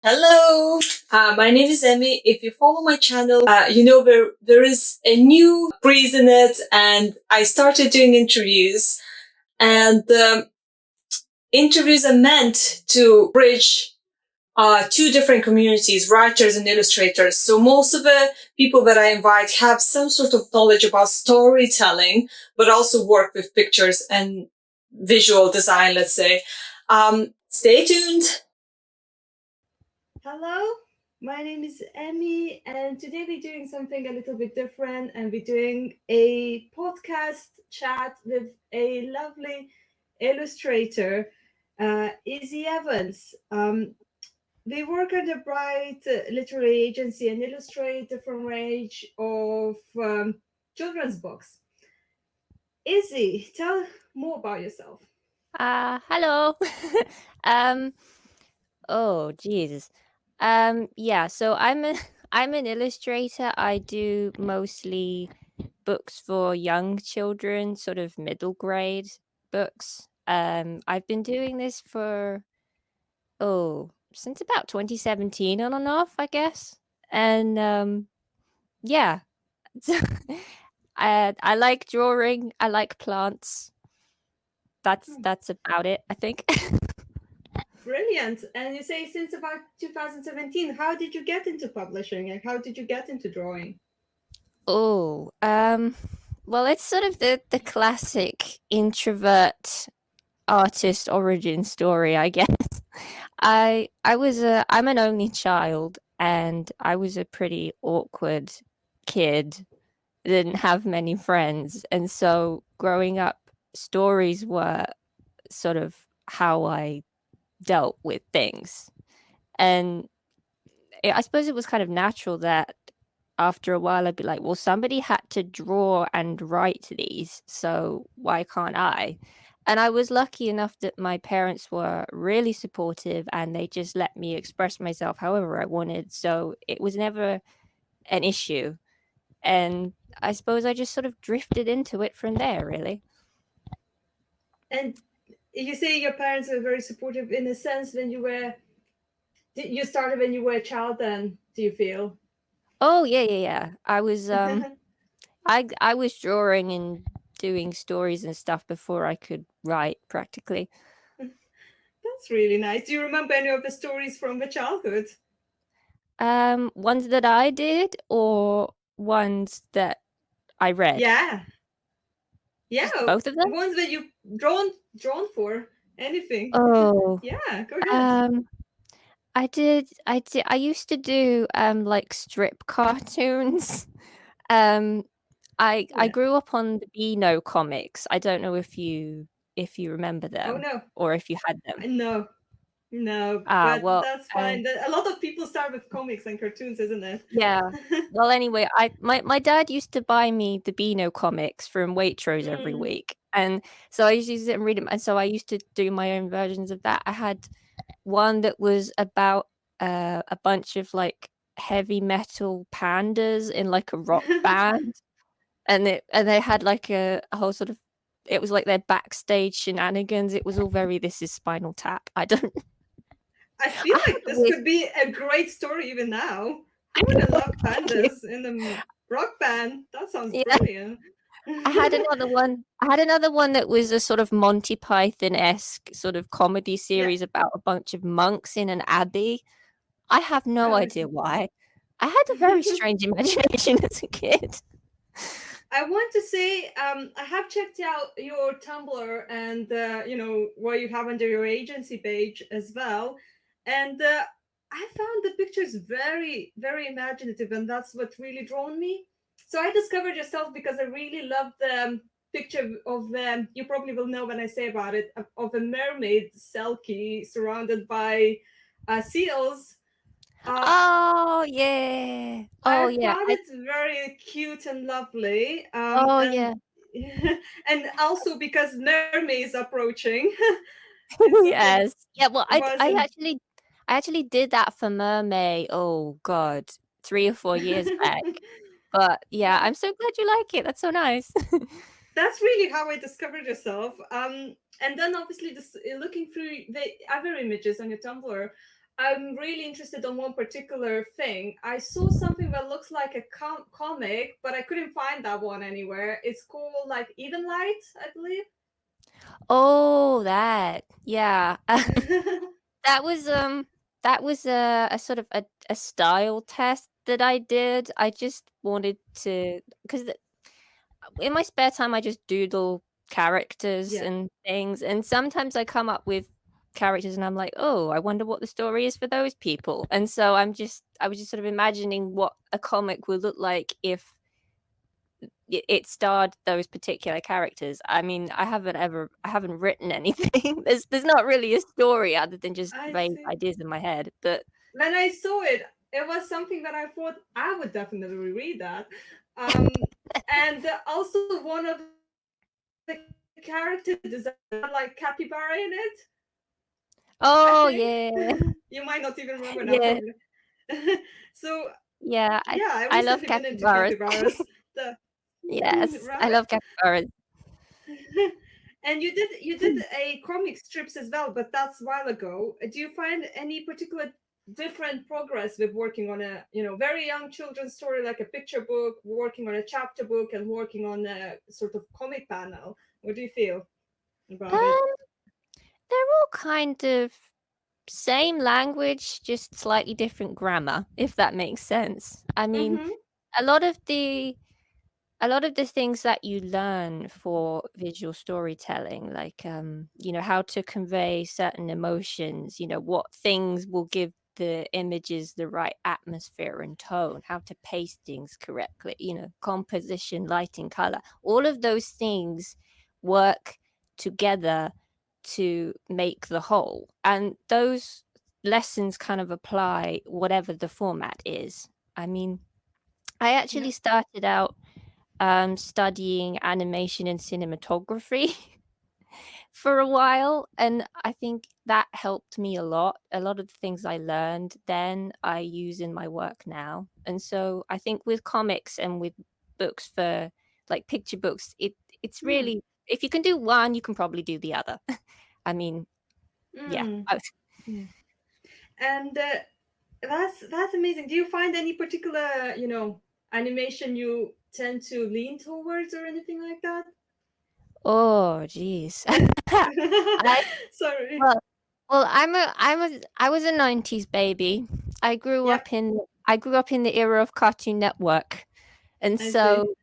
Hello, my name is Emmy. If you follow my channel, you know there is a new breeze in it, and I started doing interviews. And interviews are meant to bridge two different communities, writers and illustrators. So most of the people that I invite have some sort of knowledge about storytelling, but also work with pictures and visual design, let's say. Stay tuned. Hello, my name is Emmy, and today we're doing something a little bit different, and we're doing a podcast chat with a lovely illustrator, Izzy Evans. We work at the Bright Literary Agency and illustrate different range of children's books. Izzy, tell more about yourself. Hello. um, oh Jesus. Yeah, so I'm an illustrator. I do mostly books for young children, sort of middle grade books. I've been doing this for since about 2017 on and off, I guess. And yeah. I like drawing, I like plants. That's about it, I think. Brilliant. And you say since about 2017, how did you get into publishing and how did you get into drawing? Oh, well, it's sort of the classic introvert artist origin story, I guess. I'm an only child, and I was a pretty awkward kid. Didn't have many friends, and so growing up, stories were sort of how I dealt with things. And I suppose it was kind of natural that after a while I'd be like, well, somebody had to draw and write these, so why can't I? And I was lucky enough that my parents were really supportive and they just let me express myself however I wanted. So it was never an issue. And I suppose I just sort of drifted into it from there, really. And you say your parents were very supportive in a sense when you started when you were a child then, do you feel? Oh yeah, yeah, yeah. I was drawing and doing stories and stuff before I could write practically. That's really nice. Do you remember any of the stories from the childhood? Ones that I did or ones that I read? Yeah. Yeah. Just both of them? Ones that you drawn for. Anything. Oh, Yeah, go ahead. um, I used to do like strip cartoons. Um, I Yeah. grew up on the Beano comics. I don't know if you remember Oh them no. or if you had them. No. No, Ah, but well, that's fine. A lot of people start with comics and cartoons, isn't it? yeah. Well, anyway, my dad used to buy me the Beano comics from Waitrose every Mm. week, and so I used to sit and read them, and so I used to do my own versions of that. I had one that was about a bunch of like heavy metal pandas in like a rock band, and they had like a whole sort of it was like their backstage shenanigans. It was all very This Is Spinal Tap. I don't. I feel I had like a this weird. could be a great story even now. I Who wouldn't know, love thank you. pandas in the rock band? That sounds Yeah. brilliant. I had another one that was a sort of Monty Python-esque sort of comedy Yeah, series about a bunch of monks in an abbey. I have no I idea why. I had a very strange imagination as a kid. I want to say I have checked out your Tumblr and what you have under your agency page as well, and I found the pictures very very imaginative, and that's what really drawn me. So I discovered yourself because I really love the picture of the. You probably will know when I say about it of a mermaid Selkie surrounded by seals. Uh, Oh, yeah. Oh, I yeah. found it very cute and lovely, Oh, and yeah. and also because mermaids approaching, it's something Yes. Yeah, well, was an I actually did that for Mermaid, oh god, 3 or 4 years back. But, yeah, yeah. I'm so glad you like it. That's so nice. That's really how I discovered yourself. And then obviously, looking through the other images on your Tumblr, I'm really interested on one particular thing. I saw something that looks like a comic, but I couldn't find that one anywhere. It's called like Even Light, I believe. Oh, that. Yeah. That was a sort of a style test that I did. I just wanted to, because in my spare time I just doodle characters Yeah, and things, and sometimes I come up with characters and I'm like, oh, I wonder what the story is for those people. And so I was just sort of imagining what a comic would look like if it starred those particular characters. I mean, I haven't written anything. There's not really a story other than just I vague see. ideas in my head. But When I saw it, it was something that I thought I would definitely read that. And also one of the character designs had like capybara in it. I oh think yeah, you might not even remember now, yeah, probably. So yeah. yeah, I I love recently been into capybaras. capybaras. The Yes, I right? love capybaras. And you did a comic strips as well, but that's a while ago. Do you find any particular different progress with working on a very young children's story like a picture book, working on a chapter book, and working on a sort of comic panel? What do you feel about it? Um, they're all kind of same language, just slightly different grammar, if that makes sense. I mean, Mm-hmm. a lot of the a lot of the things that you learn for visual storytelling, like how to convey certain emotions, what things will give the images the right atmosphere and tone, how to pace things correctly, composition, lighting, color, all of those things work together to make the whole. And those lessons kind of apply whatever the format is. I mean, I Yeah. actually started out studying animation and cinematography for a while, and I think that helped me a lot. A lot of the things I learned then I use in my work now. And so I think with comics and with books for like picture books, it's Mm. really, if you can do one, you can probably do the other. I mean, yeah. Mm. Mm. And that's amazing. Do you find any particular animation you tend to lean towards or anything like that? Oh, geez. I Sorry. well, I was a 90s baby. I grew Yeah, up in I grew up in the era of Cartoon Network. And I see. so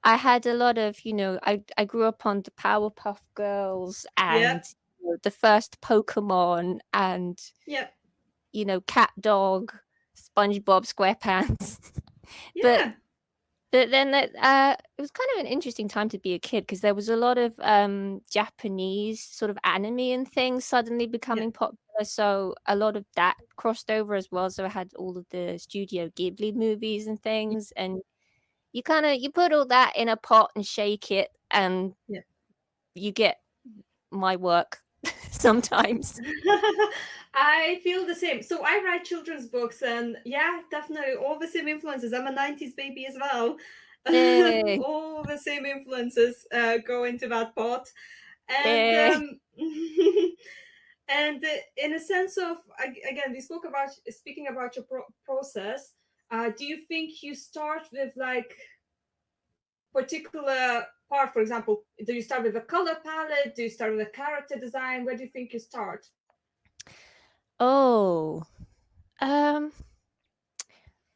I had a lot of, I grew up on the Powerpuff Girls Yeah, and the first Pokemon and, yeah, Cat Dog, SpongeBob SquarePants. But yeah, then it was kind of an interesting time to be a kid because there was a lot of Japanese sort of anime and things suddenly yeah, becoming popular. So a lot of that crossed over as well. So I had all of the Studio Ghibli movies and yeah, things, and you put all that in a pot and shake it, and yeah. you get my work sometimes. I feel the same. So I write children's books, and yeah, definitely all the same influences. I'm a 90s baby as well. Eh, All the same influences go into that pot. And eh. and in a sense of again, we spoke about speaking about your process. Do you think you start with like particular part? For example, do you start with a color palette? Do you start with a character design? Where do you think you start? Oh, um,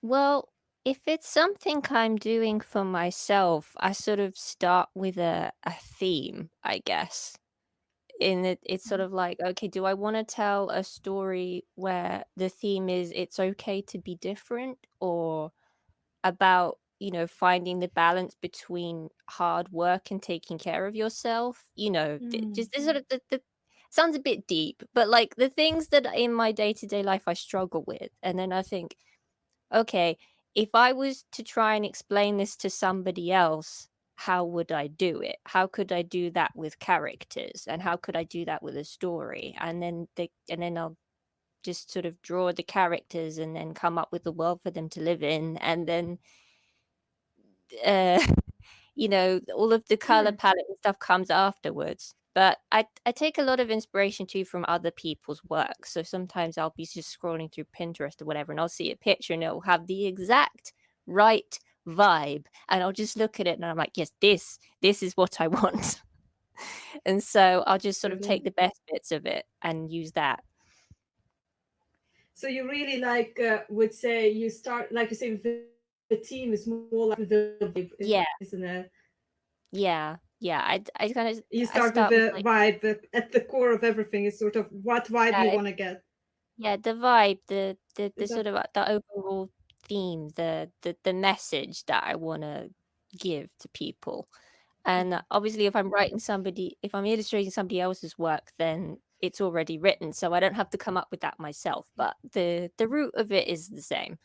well, if it's something I'm doing for myself, I sort of start with a theme, I guess. In it, it's sort of like, okay, do I want to tell a story where the theme is it's okay to be different, or about, finding the balance between hard work and taking care of yourself? Mm, Just this sort of the sounds a bit deep, but like the things that in my day-to-day life I struggle with. And then I think, okay, if I was to try and explain this to somebody else, how would I do it? How could I do that with characters? And how could I do that with a story? And then I'll just sort of draw the characters and then come up with a world for them to live in. And then uh all of the color mm. palette and stuff comes afterwards. But I take a lot of inspiration too from other people's work. So sometimes I'll be just scrolling through Pinterest or whatever, and I'll see a picture and it'll have the exact right vibe, and I'll just look at it and I'm like, yes, this is what I want. And so I'll just sort of take Absolutely. the best bits of it and use that. So you really like would say you start, like you say, the team is more like the vibe, Yeah, isn't it? yeah. I kind of You I start with start with the like, vibe at the core of everything is sort of what vibe you yeah, want to get. yeah, the vibe, the Is that sort of the overall theme, the message that I want to give to people. And obviously, if I'm illustrating somebody else's work, then it's already written, so I don't have to come up with that myself. But the root of it is the same.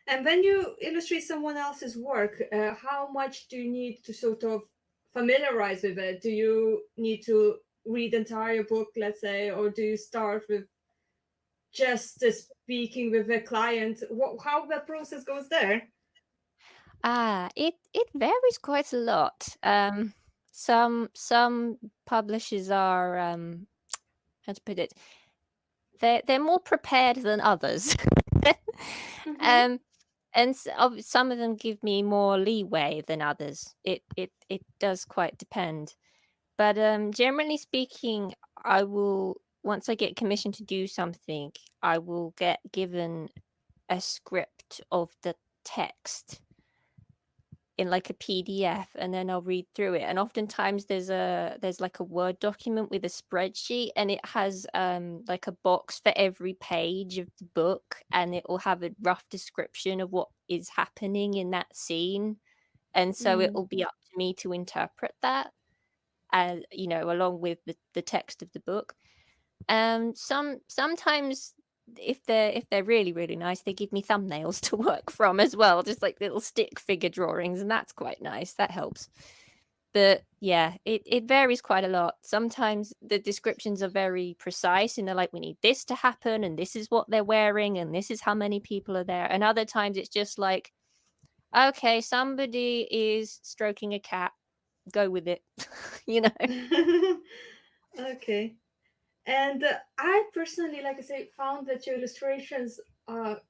And when you illustrate someone else's work, how much do you need to sort of familiarize with it? Do you need to read the entire book, let's say, or do you start with just speaking with the client? How the process goes there? It varies quite a lot. Some publishers are how to put it, they're more prepared than others. Mm-hmm. um, and some of them give me more leeway than others. It does quite depend. But generally speaking, I will once I get commissioned to do something, I will get given a script of the text in like a PDF, and then I'll read through it. And oftentimes there's like a Word document with a spreadsheet, and it has like a box for every page of the book, and it will have a rough description of what is happening in that scene. And so it Mm. will be up to me to interpret that, as along with the text of the book. Sometimes if they're really really nice, they give me thumbnails to work from as well, just like little stick figure drawings, and that's quite nice. That helps. But yeah, it varies quite a lot. Sometimes the descriptions are very precise, and they're like, we need this to happen, and this is what they're wearing, and this is how many people are there. And other times it's just like, okay, somebody is stroking a cat, go with it. you know Okay. And I personally, like I say, found that your illustrations are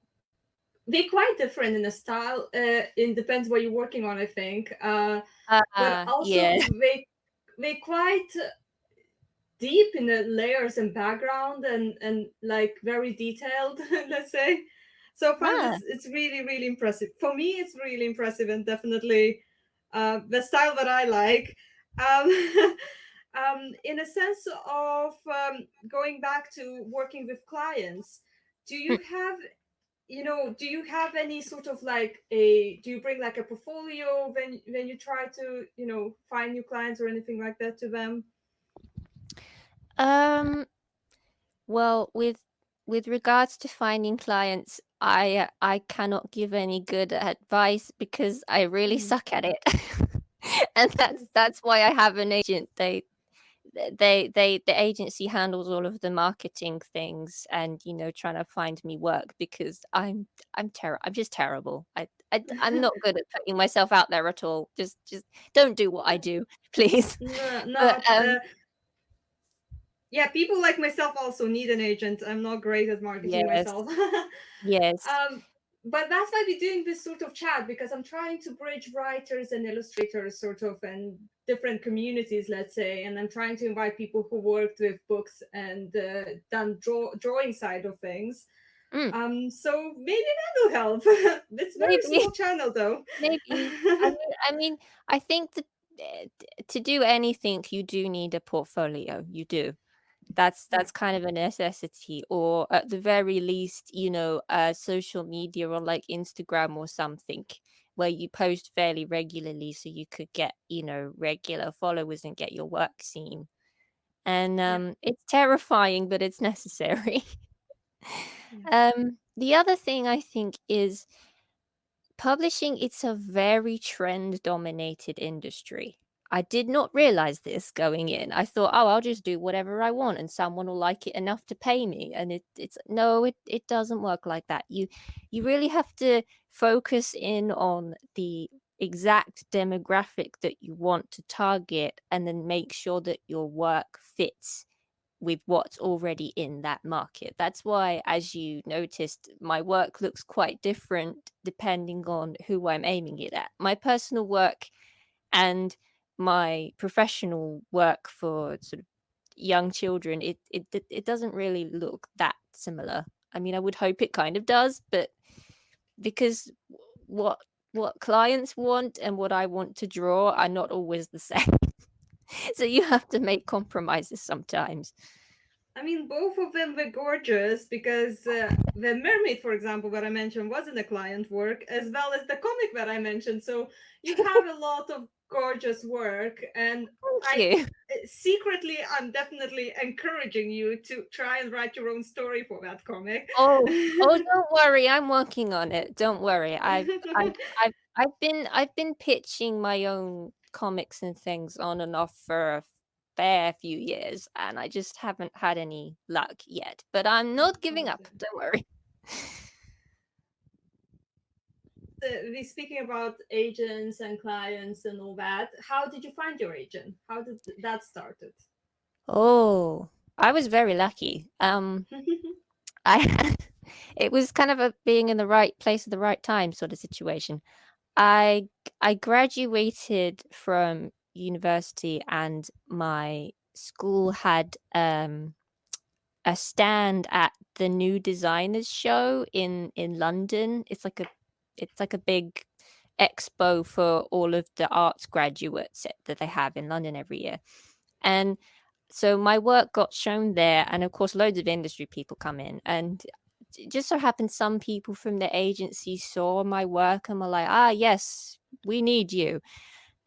they quite different in the style. It depends what you're working on, I think. But also yeah. they quite deep in the layers and background and like very detailed, let's say. So I find ah it's really really impressive. For me, it's really impressive and definitely the style that I like. Um, in a sense of going back to working with clients, do you have do you have any sort of like a do you bring like a portfolio when you try to find new clients or anything like that to them? um Well, with regards to finding clients, I cannot give any good advice because I really Mhm. suck at it. And that's why I have an agent. The agency handles all of the marketing things and trying to find me work because I'm just terrible. I'm not good at putting myself out there at all. Just don't do what I do, please. No, But not yeah, people like myself also need an agent. I'm not great at marketing yes, myself. yes. um but that's why we're doing this sort of chat, because I'm trying to bridge writers and illustrators sort of and different communities, let's say, and I'm trying to invite people who worked with books and done drawing side of things. Mm. So maybe that will help. It's a very Maybe, small channel though. maybe. I mean, I think that to do anything, you do need a portfolio. You do. Yeah, That's kind of a necessity, or at the very least, social media or like Instagram or something, where you post fairly regularly, so you could get regular followers and get your work seen. And yeah, it's terrifying, but it's necessary. yeah. The other thing I think is publishing, it's a very trend dominated industry. I did not realize this going in. I thought, oh, I'll just do whatever I want and someone will like it enough to pay me. And it's no, it doesn't work like that. You really have to focus in on exact demographic that you want to target and then make sure that your work fits with what's already in that market. That's why, as you noticed, my work looks quite different depending on who I'm aiming it at. My personal work and my professional work for sort of young children, it doesn't really look that similar. I mean, I would hope it kind of does, but because what what clients want and what I want to draw are not always the same. So you have to make compromises sometimes. I mean, both of them were gorgeous because the mermaid, for example, that I mentioned, wasn't a client work, as well as the comic that I mentioned. So you have a lot of gorgeous work, and Thank I you. secretly, I'm definitely encouraging you to try and write your own story for that comic. Oh, don't worry, I'm working on it. Don't worry. I've been pitching my own comics and things on and off for a fair few years, and I just haven't had any luck yet. But I'm not giving up. Don't worry. We speaking about agents and clients and all that. How did you find your agent? How did that started? Oh, I was very lucky. I it was kind of a being in the right place at the right time sort of situation. I I graduated from university and my school had a stand at the New Designers Show in London. It's like a big expo for all of the arts graduates that they have in London every year. And so my work got shown there, and of course loads of industry people come in, and it just so happened some people from the agency saw my work and were like, ah, yes, we need you.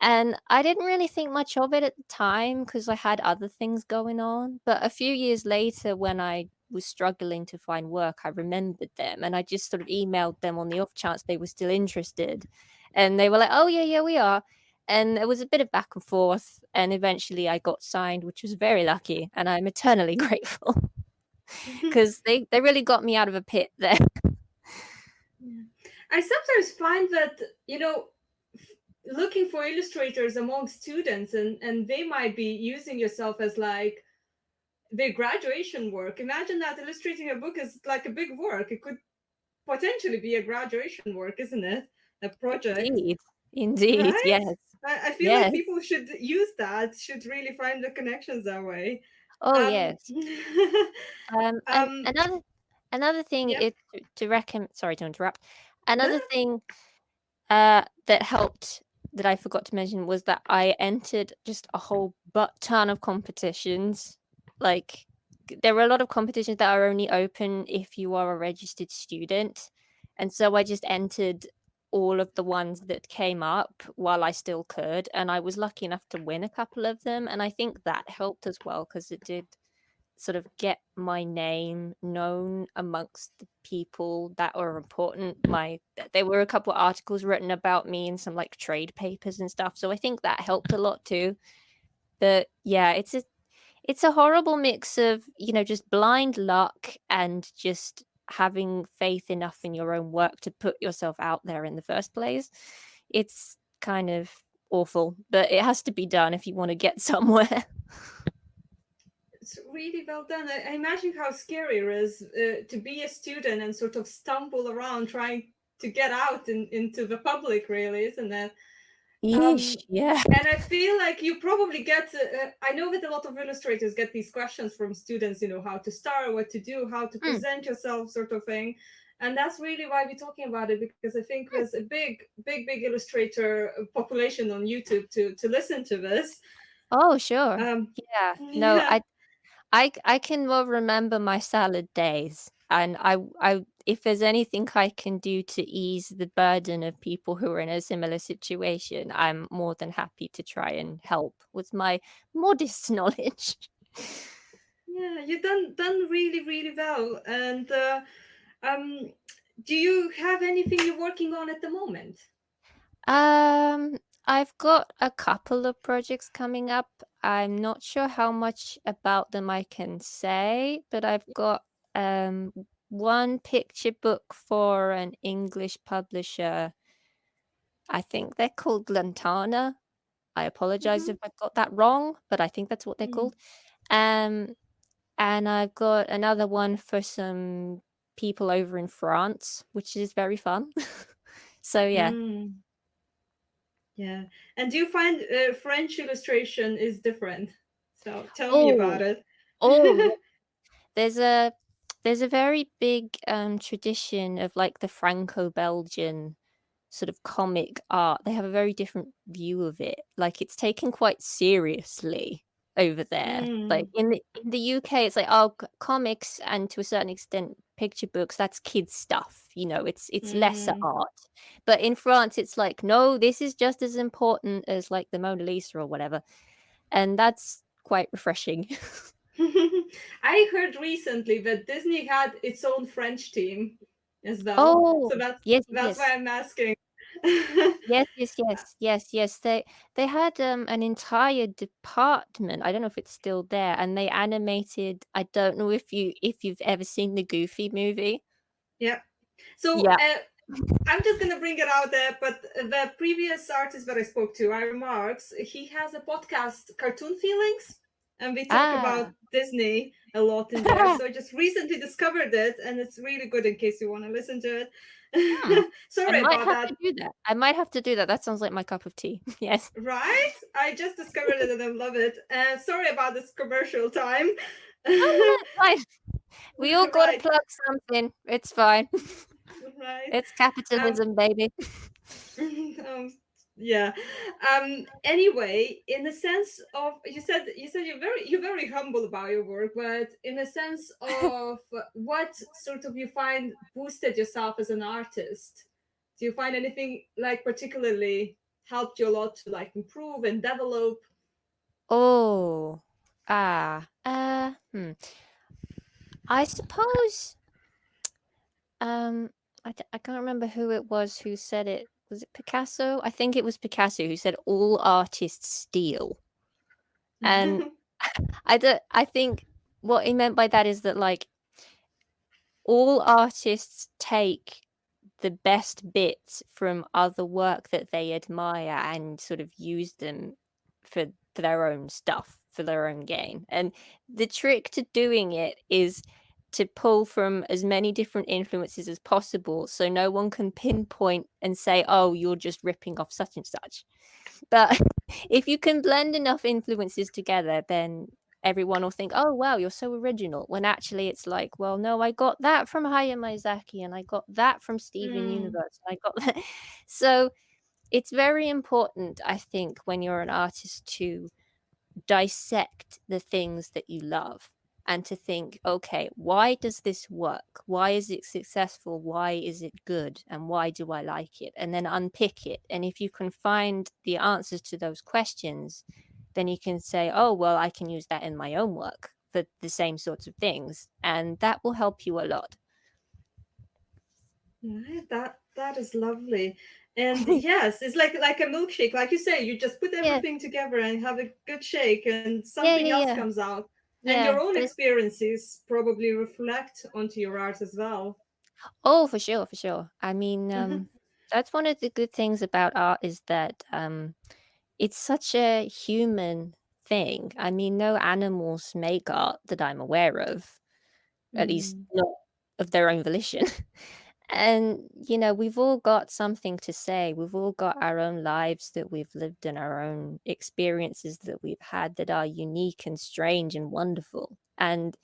And I didn't really think much of it at the time because I had other things going on. But a few years later, when I was struggling to find work, I remembered them and I just sort of emailed them on the off chance they were still interested. And they were like, oh, yeah, yeah, we are. And there was a bit of back and forth. And eventually I got signed, which was very lucky. And I'm eternally grateful because they really got me out of a pit there. Yeah. I sometimes find that, looking for illustrators among students, and they might be using yourself as like their graduation work. Imagine that illustrating a book is like a big work. It could potentially be a graduation work, isn't it? A project, Indeed. Indeed. right? Yes. I feel like Yes. people should use that, should really find the connections that way. Oh, Um, yes. And um, another thing yeah. is to recommend. Sorry to interrupt. No? Another thing that helped that I forgot to mention was that I entered just a whole butt ton of competitions. Like there were a lot of competitions that are only open if you are a registered student, and so I just entered all of the ones that came up while I still could, and I was lucky enough to win a couple of them, and I think that helped as well because it did sort of get my name known amongst the people that are important. There were a couple of articles written about me in some like trade papers and stuff, so I think that helped a lot too. But yeah, it's a horrible mix of just blind luck and just having faith enough in your own work to put yourself out there in the first place. It's kind of awful, but it has to be done if you want to get somewhere. It's really well done. I imagine how scary it is to be a student and sort of stumble around trying to get out into the public, really, isn't it? Yeesh, Um, yeah. and I feel like you probably get, I know that a lot of illustrators get these questions from students, how to start, what to do, how to Mm, present yourself, sort of thing. And that's really why we're talking about it, because I think mm. there's a big, big, big illustrator population on YouTube to listen to this. Oh, sure. Um, Yeah. No, yeah. I can well remember my salad days, and if there's anything I can do to ease the burden of people who are in a similar situation, I'm more than happy to try and help with my modest knowledge. Yeah, you done really really well. And um, do you have anything you're working on at the moment? Um, I've got a couple of projects coming up. I'm not sure how much about them I can say, but I've got one picture book for an English publisher. I think they're called lantana. I apologize Mm-hmm. if I got that wrong, but I think that's what they're called. Um, and I've got another one for some people over in France, which is very fun. So yeah. Mm. Yeah. And do you find French illustration is different? So tell me about Oh, it. oh, yeah. There's a there's a very big tradition of like the Franco-Belgian sort of comic art. They have a very different view of it. Like it's taken quite seriously over there. Like Mm, in the UK, it's like oh, comics and to a certain extent picture books. That's kids stuff. You know, it's lesser mm. art. But in France, it's like no, this is just as important as like the Mona Lisa or whatever, and that's quite refreshing. I heard recently that Disney had its own French team as well. Oh, So yes, that's why yes. I'm asking. Yes, yes, yes, yes, yes. They had an entire department. I don't know if it's still there, and they animated. I don't know if you've ever seen the Goofy movie. Yeah. So Yeah. I'm just gonna bring it out there, but the previous artist that I spoke to, Ira Marks, he has a podcast, Cartoon Feelings, and we talk about Ah. Disney a lot in there. So I just recently discovered it, and it's really good in case you want to listen to Hmm. it. I Sorry might about have to that. do that. I might have to do that. That sounds like my cup of tea. Yes. Right? I just discovered it and I love it. Sorry about this commercial time. Oh no, no, it's fine. We all got to Right, plug something. It's fine. right. It's Um, capitalism, baby. um, yeah. Anyway, in the sense of you said you're very humble about your work, but in a sense of what sort of you find boosted yourself as an artist, do you find anything like particularly helped you a lot to like improve and develop? Oh. I suppose Um, I can't remember who it was who said it. Was it Picasso? I think it was Picasso who said all artists steal. And I think what he meant by that is that like all artists take the best bits from other work that they admire and sort of use them for their own stuff, for their own gain. And the trick to doing it is to pull from as many different influences as possible so no one can pinpoint and say, oh, you're just ripping off such and such. But if you can blend enough influences together, then everyone will think, "Oh, wow, you're so original." When actually it's like, "Well, no, I got that from Hayao Miyazaki, and I got that from Steven Mm, Universe, and I got that." So it's very important, I think, when you're an artist to dissect the things that you love and to think, okay, why does this work? Why is it successful? Why is it good? And why do I like it? And then unpick it. And if you can find the answers to those questions, then you can say, oh, well, I can use that in my own work for the same sorts of things. And that will help you a lot. right, that is lovely. And yes, it's like a milkshake, like you say, you just put Yeah. everything together and have a good shake, and Yeah. something Yeah. else Yeah. comes out. And Yeah. your own There's, experiences probably reflect onto your art as well. oh, for sure. For sure. I mean, that's one of the good things about art is that it's such a human thing. I mean, no animals make art that I'm aware of, at least Mm. not of their own volition. And, you know, we've all got something to say. We've all got our own lives that we've lived and our own experiences that we've had that are unique and strange and wonderful. And,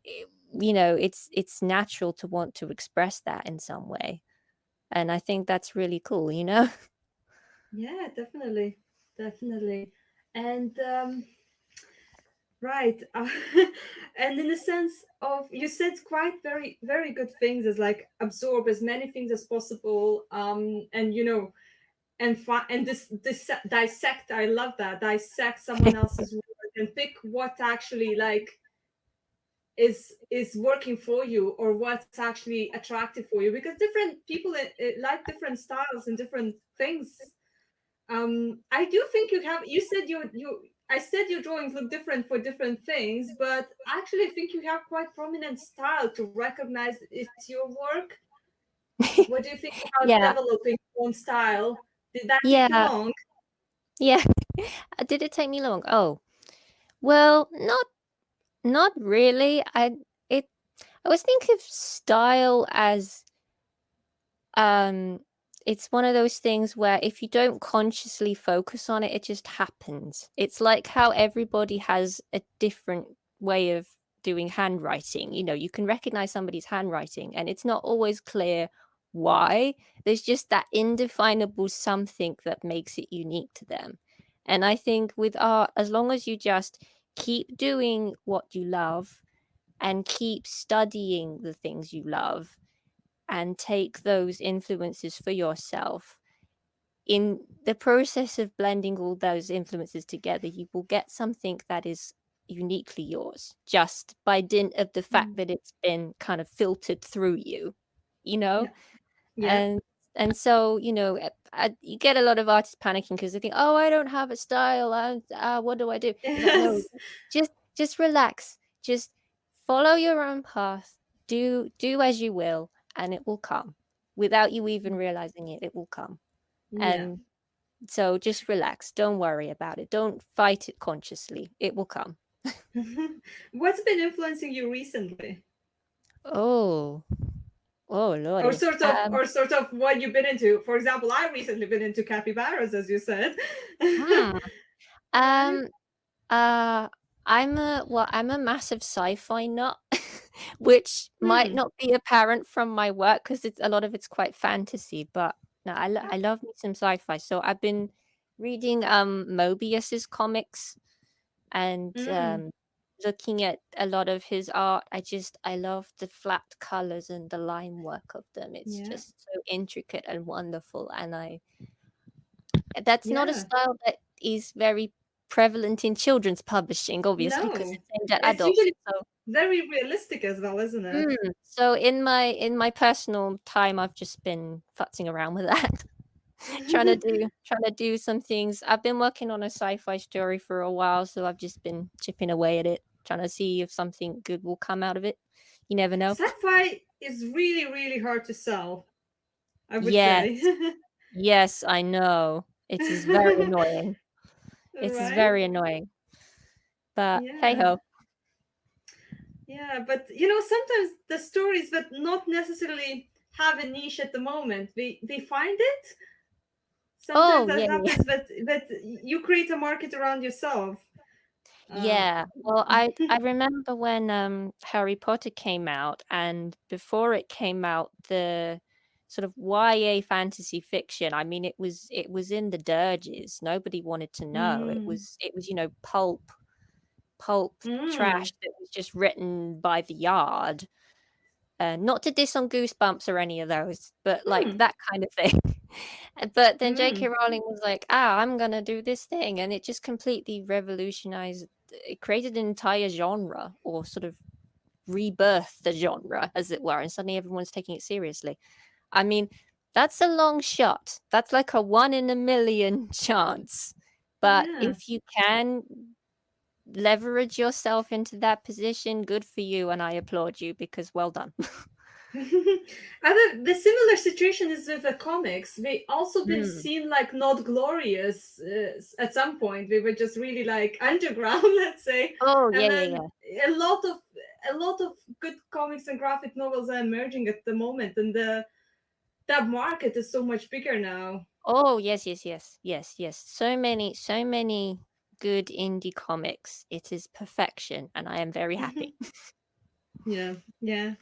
you know, it's natural to want to express that in some way. And I think that's really cool, you know? Yeah, definitely, definitely. And right, and in the sense of you said quite very good things as like absorb as many things as possible, and and this dissect. I love that, dissect someone else's work and pick what actually like is working for you or what's actually attractive for you, because different people like different styles and different things. I do think you said you I said your drawings look different for different things, but actually I think you have quite prominent style to recognize it's your work. What do you think about Yeah. developing your own style? Did that take you Yeah. long? Yeah. Did it take me long? Oh, well, not really. It I was thinking of style as um it's one of those things where if you don't consciously focus on it, it just happens. It's like how everybody has a different way of doing handwriting. You know, you can recognize somebody's handwriting and it's not always clear why. There's just that indefinable something that makes it unique to them. And I think with art, as long as you just keep doing what you love and keep studying the things you love and take those influences for yourself, in the process of blending all those influences together, you will get something that is uniquely yours just by dint of the fact Mm. that it's been kind of filtered through you, you know? Yeah. Yeah. and and so, you get a lot of artists panicking because they think, oh, I don't have a style, what do I do? It's like, no, Yes. just relax, just follow your own path, do as you will, and it will come without you even realizing it. It will come. Yeah. And so just relax, don't worry about it, don't fight it consciously, it will come. What's been influencing you recently? Oh, oh lordy. Or sort of what you've been into. For example, I recently been into capybaras, as you said. hmm Right? um Uh, I'm a massive sci-fi nut, which might Hmm. not be apparent from my work because a lot of it's quite fantasy, but no, Ah, I love me some sci-fi. So I've been reading Mobius's comics and mm, looking at a lot of his art. I love the flat colors and the line work of them. It's yeah. just so intricate and wonderful, and I that's not a Yeah. style that is very prevalent in children's publishing, obviously, because No. it's aimed at It's adults. usually So, very realistic as well, isn't it? so in my personal time, I've just been futzing around with that, trying to do some things. I've been working on a sci-fi story for a while, so I've just been chipping away at it, trying to see if something good will come out of it. You never know. Sci-fi is really, really hard to sell, I would say. Yes, yes, I know. It is very annoying. It is Right? very annoying. But hey Yeah. ho. Yeah, but sometimes the stories that not necessarily have a niche at the moment, they find it. Sometimes Oh that yeah, yeah. happens, that you create a market around yourself. Um, Yeah. Well, I remember when Harry Potter came out, and before it came out, the sort of YA fantasy fiction, I mean, it was in the dirges. Nobody wanted to know. It mm, was it was, pulp mm, trash that was just written by the yard. Not to diss on Goosebumps or any of those, but like mm, that kind of thing. But then J.K. mm. Rowling was like, I'm gonna do this thing, and it just completely revolutionized. It created an entire genre, or sort of rebirthed the genre, as it were, and suddenly everyone's taking it seriously. I mean, that's a long shot. That's like a 1 in a million chance. But Yeah. if you can leverage yourself into that position, good for you, and I applaud you because well done. The similar situation is with the comics. They also been Mm. seen like not glorious at some point. They were just really like underground, let's say, Oh and yeah, yeah, then yeah. a lot of good comics and graphic novels are emerging at the moment, and that market is so much bigger now. Oh yes, yes, yes, yes, yes. So many good indie comics. It is perfection, and I am very happy. Yeah, yeah.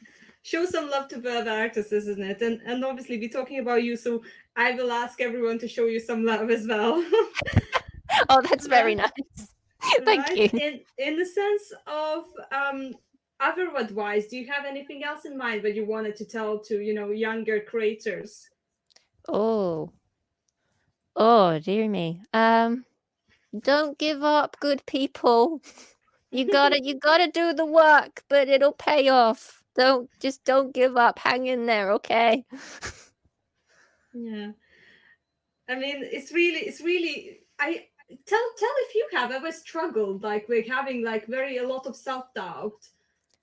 Show some love to the other artists, isn't it? And obviously we're talking about you, so I will ask everyone to show you some love as well. Oh, that's very Right? nice. Thank Right? you. In the sense of other advice, do you have anything else in mind that you wanted to tell to, younger creators? Oh, oh, dear me. Don't give up, good people. You gotta do the work, but it'll pay off. Don't give up. Hang in there, okay? Yeah. I mean, it's really I tell if you have ever struggled like with having like very a lot of self-doubt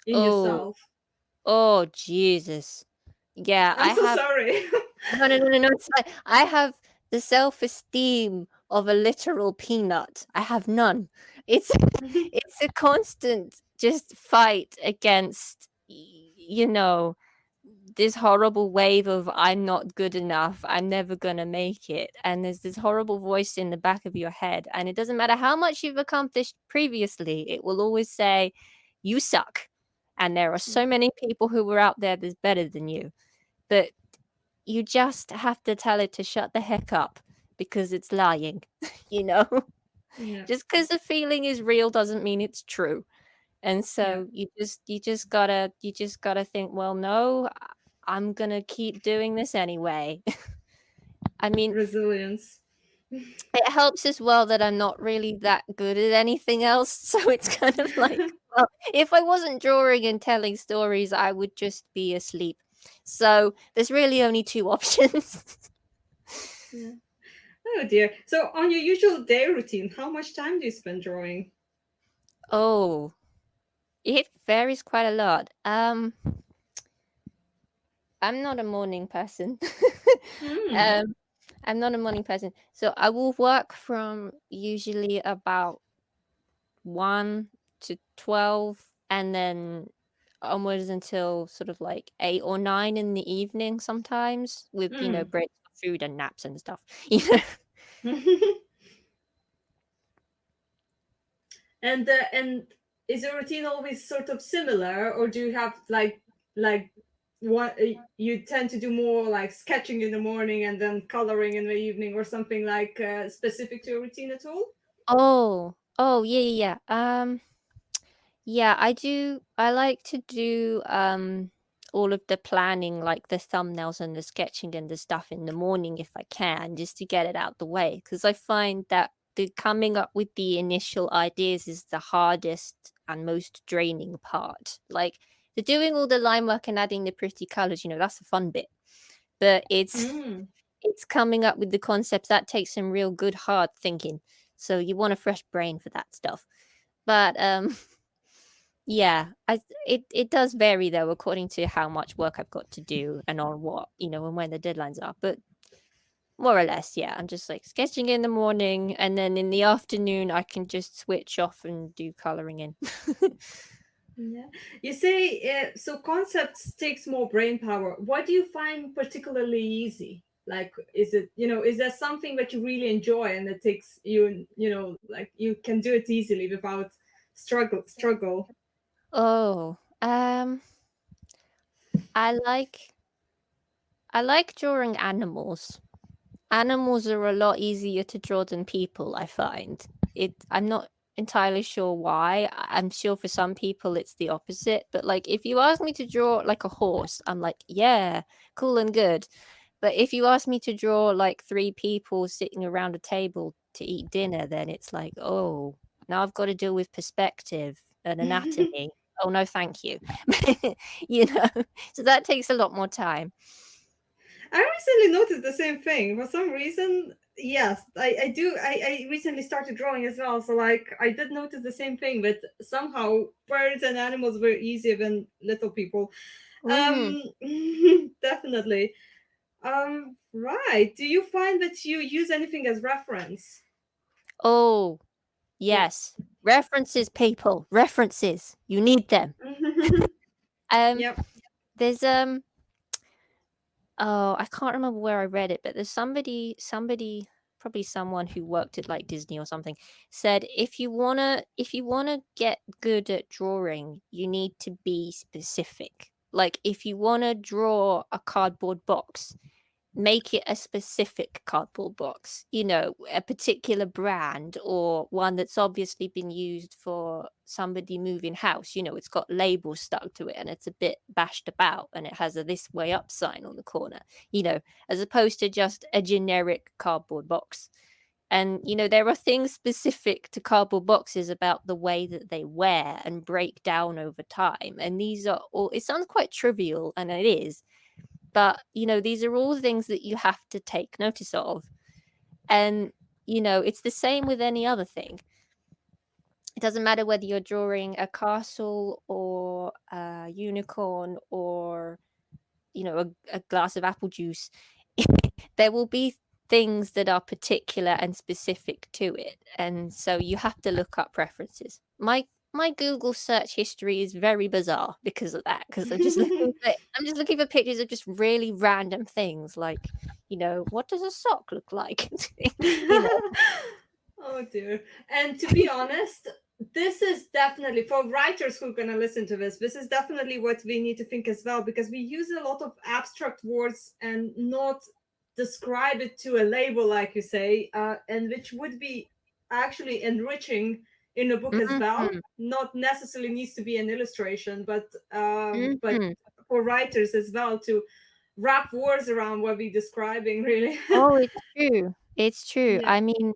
in Oh, yourself. oh, Jesus. Yeah, I'm I so have sorry. no, it's fine. I have the self-esteem of a literal peanut. I have none. It's it's a constant just fight against this horrible wave of I'm not good enough. I'm never gonna make it. And there's this horrible voice in the back of your head. And it doesn't matter how much you've accomplished previously, it will always say, you suck. And there are so many people who were out there that's better than you. But you just have to tell it to shut the heck up because it's lying, you know? Yeah, Just because the feeling is real doesn't mean it's true. And yeah, so you just gotta think, well, no, I'm gonna keep doing this anyway. I mean, resilience. it helps as well that I'm not really that good at anything else. So it's kind of like, well, if I wasn't drawing and telling stories, I would just be asleep. So there's really only two options. Yeah. Oh dear. So, on your usual day routine, how much time do you spend drawing? Oh, it varies quite a lot. I'm not a morning person. Hmm. um, I'm not a morning person. So I will work from usually about 1 to 12 and then onwards until sort of like 8 or 9 in the evening sometimes with, Hmm. breaks for food and naps and stuff. You know? And is your routine always sort of similar, or do you have like what you tend to do more like sketching in the morning and then coloring in the evening, or something like specific to your routine at all? Oh, yeah, yeah, yeah. Yeah, I do. I like to do all of the planning, like the thumbnails and the sketching and the stuff in the morning if I can, just to get it out the way. Because I find that the coming up with the initial ideas is the hardest and most draining part. Like the doing all the line work and adding the pretty colors, that's the fun bit. But it's Mm. it's coming up with the concepts that takes some real good hard thinking. So you want a fresh brain for that stuff. But yeah, it does vary though according to how much work I've got to do and on what, and when the deadlines are. But more or less, yeah, I'm just like sketching in the morning and then in the afternoon I can just switch off and do coloring in. Yeah. You say so concepts takes more brain power. What do you find particularly easy? Like, is it, is there something that you really enjoy and that takes you, like you can do it easily without struggle? Oh, I like I like drawing animals. Animals are a lot easier to draw than people, I find. I'm not entirely sure why. I'm sure for some people it's the opposite, but like if you ask me to draw like a horse, I'm like, yeah, cool and good. But if you ask me to draw like three people sitting around a table to eat dinner, then it's like, oh, now I've got to deal with perspective and anatomy. Oh no, thank you. you know, so that takes a lot more time. I recently noticed the same thing. For some reason, yes, I do. I recently started drawing as well. So, like, I did notice the same thing, but somehow birds and animals were easier than little people. Mm. Definitely. Right. Do you find that you use anything as reference? Oh, Yeah. yes. References, people. References. You need them. Um, Yep. there's oh, I can't remember where I read it, but there's somebody, probably someone who worked at like Disney or something, said if you wanna get good at drawing, you need to be specific. Like if you wanna draw a cardboard box, make it a specific cardboard box, a particular brand or one that's obviously been used for somebody moving house. It's got labels stuck to it and it's a bit bashed about and it has a this way up sign on the corner, as opposed to just a generic cardboard box. And, there are things specific to cardboard boxes about the way that they wear and break down over time. And these are all, it sounds quite trivial, and it is, but, these are all things that you have to take notice of. And, it's the same with any other thing. It doesn't matter whether you're drawing a castle or a unicorn or a glass of apple juice, there will be things that are particular and specific to it, and so you have to look up preferences. My Google search history is very bizarre because of that, because I'm just looking for pictures of just really random things, like, what does a sock look like? you know Oh dear. And to be honest, this is definitely for writers who are going to listen to this. This is definitely what we need to think as well, because we use a lot of abstract words and not describe it to a label, like you say, and which would be actually enriching in a book as well. Mhm, Not necessarily needs to be an illustration, but mhm. for writers as well to wrap words around what we're describing, really. Oh, it's true. It's true. Yeah. I mean,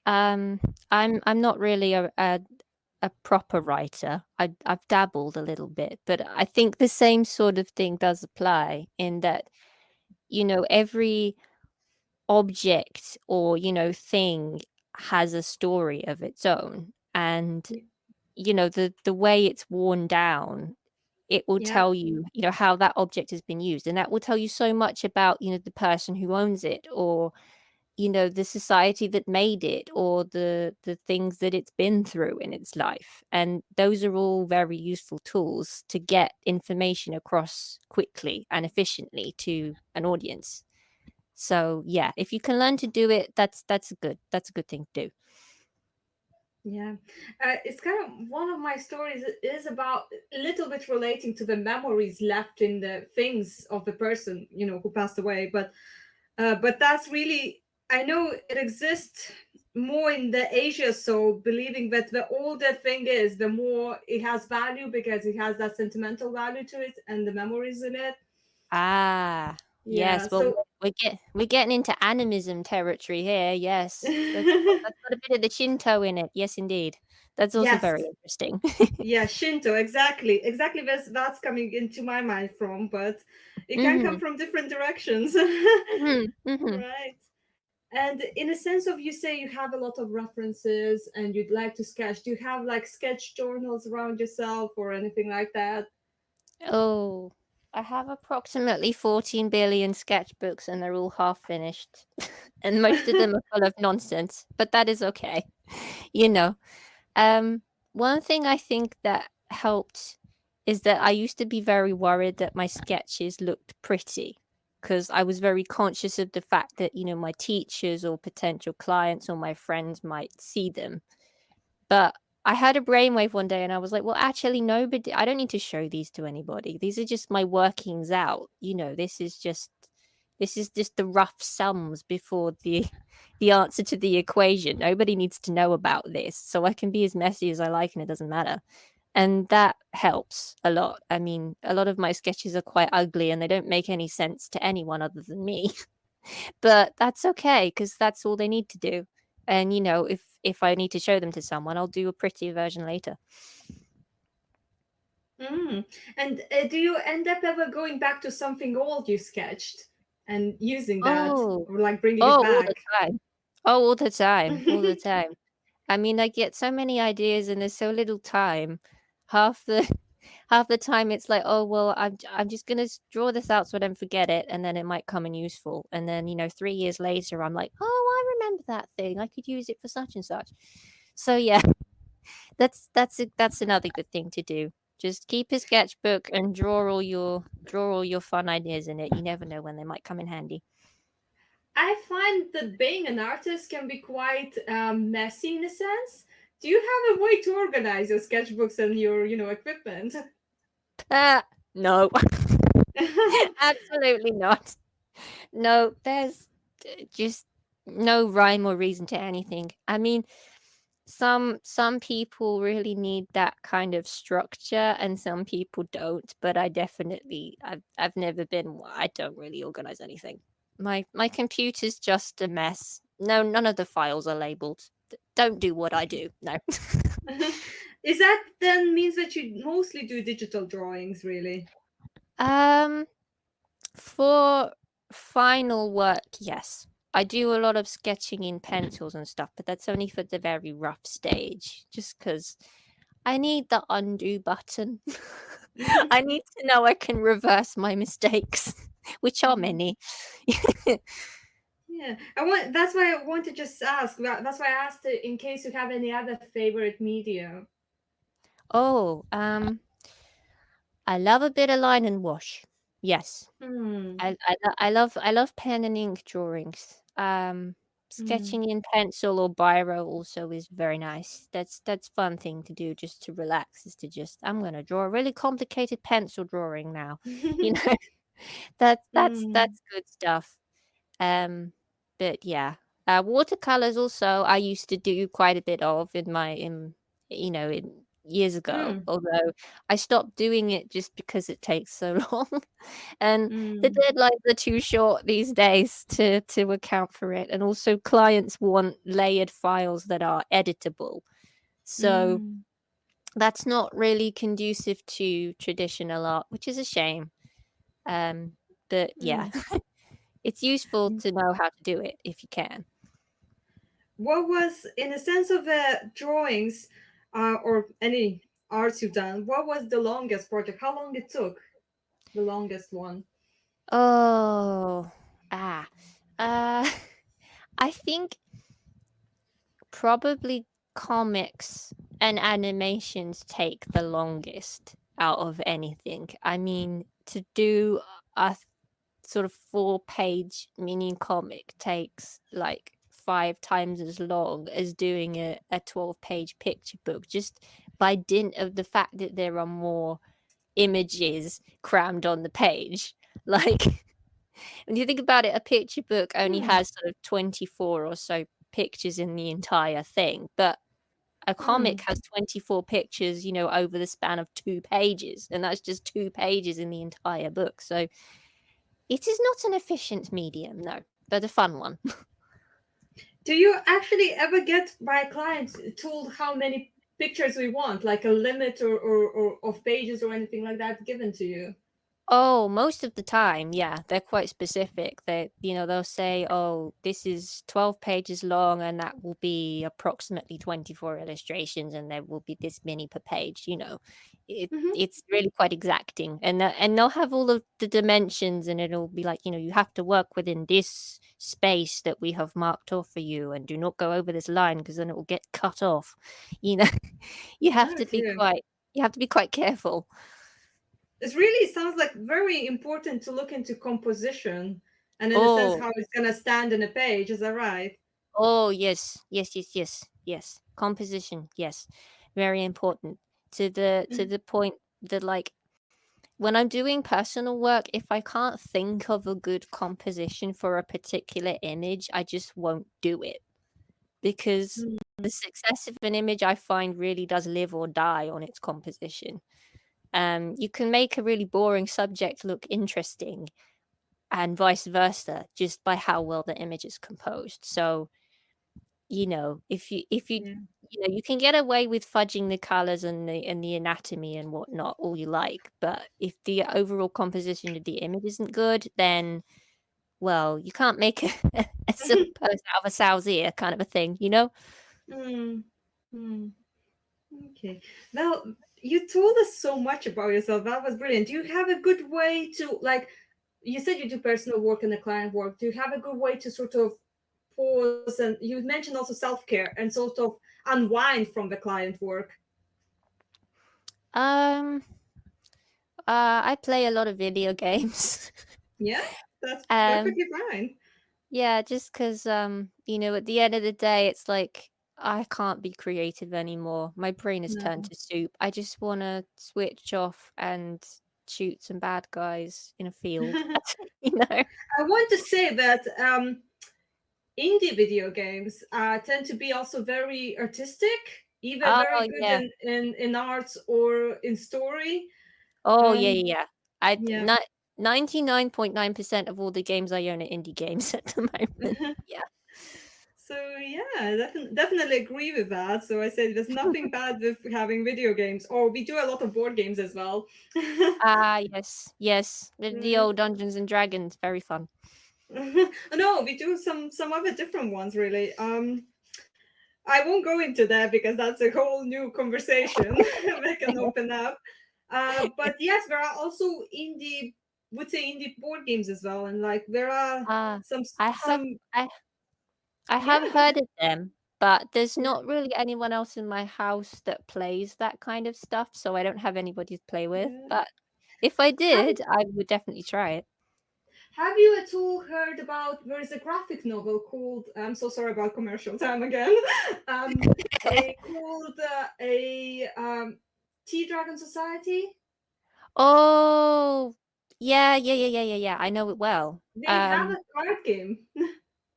Um, I'm not really a proper writer. I've dabbled a little bit, but I think the same sort of thing does apply in that, every object or, thing has a story of its own. And, the way it's worn down, it will Yeah. tell you, how that object has been used. And that will tell you so much about, the person who owns it, or the society that made it, or the things that it's been through in its life. And those are all very useful tools to get information across quickly and efficiently to an audience. So yeah, if you can learn to do it, that's a good thing to do. Yeah, it's kind of one of my stories is about a little bit relating to the memories left in the things of the person, who passed away. But that's really, I know it exists more in the Asia, so believing that the older thing is, the more it has value because it has that sentimental value to it and the memories in it. Ah, Yeah, yes. Well, so we're getting into animism territory here. Yes, that's got a bit of the Shinto in it. Yes, indeed. That's also yes, very interesting. yeah, Shinto, exactly. That's coming into my mind from, but it can come hmm from different directions. hmm hmm Right. And in a sense of, you say you have a lot of references and you'd like to sketch. Do you have like sketch journals around yourself or anything like that? Oh, I have approximately 14 billion sketchbooks and they're all half finished. And most of them are full of nonsense, but that is okay. You know, um, one thing I think that helped is that I used to be very worried that my sketches looked pretty, because I was very conscious of the fact that, my teachers or potential clients or my friends might see them. But I had a brainwave one day and I was like, well, actually, nobody, I don't need to show these to anybody. These are just my workings out. This is just the rough sums before the answer to the equation. Nobody needs to know about this. So I can be as messy as I like and it doesn't matter. And that helps a lot. I mean, a lot of my sketches are quite ugly and they don't make any sense to anyone other than me. But that's okay because that's all they need to do. And if I need to show them to someone, I'll do a pretty version later. Mm. And do you end up ever going back to something old you sketched and using that, Oh, or like bringing it oh, all the back? time. Oh, all the time, all the time. I mean, I get so many ideas and there's so little time. Half the half the time it's like, oh well, I'm just gonna draw this out so I don't forget it, and then it might come in useful. And then 3 years later, I'm like, oh, I remember that thing. I could use it for such and such. So yeah, that's another good thing to do. Just keep a sketchbook and draw all your fun ideas in it. You never know when they might come in handy. I find that being an artist can be quite messy in a sense. Do you have a way to organize your sketchbooks and your, equipment? No, absolutely not. No, there's just no rhyme or reason to anything. I mean, some people really need that kind of structure and some people don't, but I've never been. I don't really organize anything. My computer's just a mess. No, none of the files are labeled. Don't do what I do. No. Is that then means that you mostly do digital drawings, really? um For final work, yes. I do a lot of sketching in pencils and stuff, but that's only for the very rough stage, just because I need the undo button. I need to know I can reverse my mistakes, which are many. Yeah, That's why I want to just ask. That's why I asked in case you have any other favorite media. Oh, I love a bit of line and wash. Yes. Hmm. I love pen and ink drawings. Hmm. Sketching in pencil or biro also is very nice. That's fun thing to do just to relax. Is to just I'm gonna draw a really complicated pencil drawing now. You know, Hmm. that's good stuff. Um, but yeah, watercolors also I used to do quite a bit of in years ago. Hmm. Although I stopped doing it just because it takes so long, and the Hmm. deadlines are too short these days to account for it. And also, clients want layered files that are editable, so Hmm. that's not really conducive to traditional art, which is a shame. Um, but yeah. Hmm. It's useful to know how to do it if you can. What was, in a sense of drawings, or any arts you've done? What was the longest project? How long it took? The longest one. Oh, ah, uh, I think probably comics and animations take the longest out of anything. I mean, to do a sort of 4-page mini comic takes like 5 times as long as doing a 12-page picture book, just by dint of the fact that there are more images crammed on the page. Like, when you think about it, a picture book only Hmm. has sort of 24 or so pictures in the entire thing, but a Hmm. comic has 24 pictures, over the span of 2 pages, and that's just 2 pages in the entire book. So it is not an efficient medium, no, but a fun one. Do you actually ever get by clients told how many pictures we want, like a limit or of pages or anything like that given to you? Oh, most of the time, yeah, they're quite specific. They'll say, "Oh, this is 12 pages long, and that will be approximately 24 illustrations, and there will be this many per page." Hmm. It's really quite exacting, and they'll have all of the dimensions, and it'll be like, you have to work within this space that we have marked off for you, and do not go over this line because then it will get cut off. You know, you have to be Okay. quite careful. It really sounds like very important to look into composition and in a sense Oh. how it's gonna stand in a page, is that right? Oh, yes. Yes, yes, yes, yes. Composition, yes. Very important. To the point that, like, when I'm doing personal work, if I can't think of a good composition for a particular image, I just won't do it. Because Mm. the success of an image I find really does live or die on its composition. You can make a really boring subject look interesting and vice versa just by how well the image is composed. So, if you Yeah. you can get away with fudging the colors and the anatomy and whatnot all you like, but if the overall composition of the image isn't good, then, well, you can't make a silk purse out of a sow's ear kind of a thing. Mm. Mm. Okay. Well, you told us so much about yourself. That was brilliant. Do you have a good way to, like, you said you do personal work and the client work. Do you have a good way to sort of pause, and you mentioned also self-care and sort of unwind from the client work? Um, I play a lot of video games. Yeah, that's Um, perfectly fine. yeah, just 'cause, at the end of the day, it's like I can't be creative anymore. My brain has turned No. to soup. I just wanna switch off and shoot some bad guys in a field. You know? I want to say that indie video games tend to be also very artistic, either very Oh, good yeah. in arts or in story. Oh, yeah, yeah, Um, yeah. I d yeah. ni 99.9% of all the games I own are indie games at the moment. Yeah. So yeah, definitely agree with that. So I said there's nothing bad with having video games. Or we do a lot of board games as well. Ah, yes, yes. The Right. old Dungeons& and Dragons, very fun. No, we do some other different ones really. I won't go into that because that's a whole new conversation we can open up. But yes, there are also indie, would say indie board games as well, and like there are Ah, some I have some I yeah, have go heard ahead. of them, but there's Yeah. not really anyone else in my house that plays that kind of stuff, so I don't have anybody to play with. Yeah. But if I Have did, I would definitely try it. Have you at all heard about there is a graphic novel called I'm so sorry about commercial time again. Called a Tea Dragon Society. Oh, yeah. I know it well. They have a card game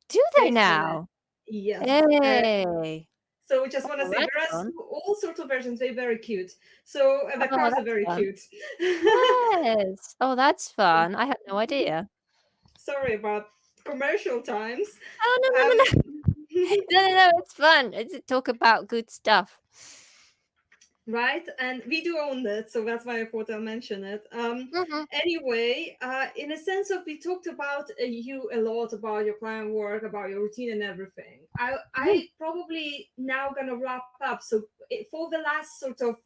Do they based on it. now? Yes. Hey. So we just want to Oh, say that's there are fun. all sorts of versions. They're very cute. So the Oh, cards are that's very fun. cute. Yes. Oh, that's fun. I had no idea. Sorry about commercial times. Oh, no, no, Um, no, no. No, it's fun. It's talk about good stuff. right, and we do own it, so that's why I thought I'll mention it. Mhm. Anyway, in a sense of we talked about you a lot about your client work, about your routine and everything. Mhm. I probably now gonna wrap up. So for the last sort of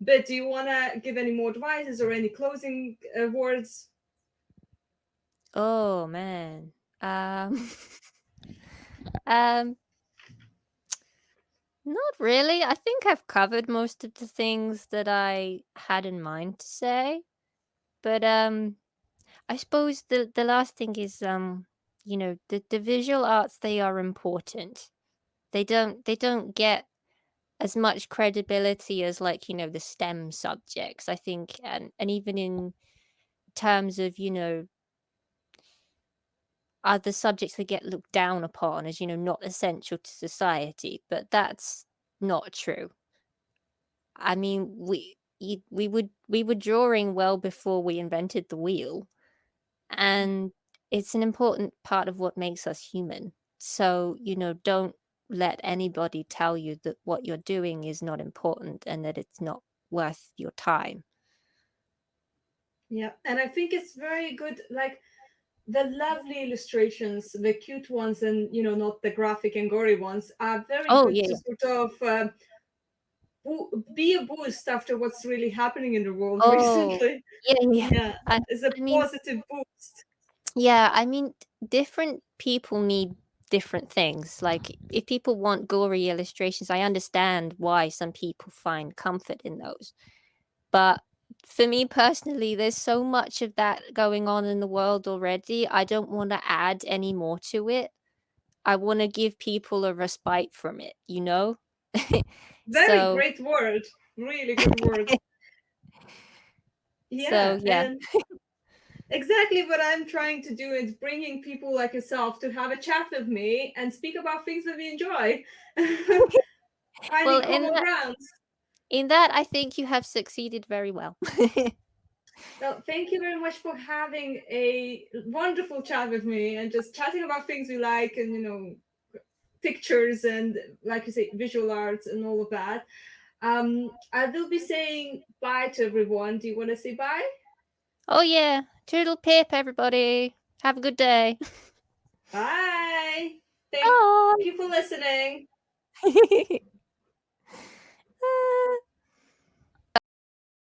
bit, do you want to give any more advices or any closing words? Oh, man. Um, not really. I think I've covered most of the things that I had in mind to say. But I suppose the last thing is the visual arts, they are important. They don't get as much credibility as, like, the STEM subjects, I think, and even in terms of, other subjects that get looked down upon as, not essential to society, but that's not true. I mean, we were drawing well before we invented the wheel, and it's an important part of what makes us human. So, don't let anybody tell you that what you're doing is not important and that it's not worth your time. Yeah, and I think it's very good. Like the lovely illustrations, the cute ones, and not the graphic and gory ones, are very Oh, good yeah, to yeah. sort of be a boost after what's really happening in the world Oh, recently. yeah, yeah. Yeah, I it's a I mean, positive boost. yeah, I mean, different people need different things. Like, if people want gory illustrations, I understand why some people find comfort in those. But for me personally, there's so much of that going on in the world already. I don't want to add any more to it. I want to give people a respite from it, you know? Very So, great word. Really good word. so Yeah, yeah. and exactly what I'm trying to do is bringing people like yourself to have a chat with me and speak about things that we enjoy, Well, finding in common that grounds. in that I think you have succeeded very well. Well, thank you very much for having a wonderful chat with me and just chatting about things we like and pictures and like you say visual arts and all of that. I will be saying bye to everyone. Do you want to say bye? Oh yeah. Toodle pip, everybody. Have a good day. Bye. Thank Bye. you for listening.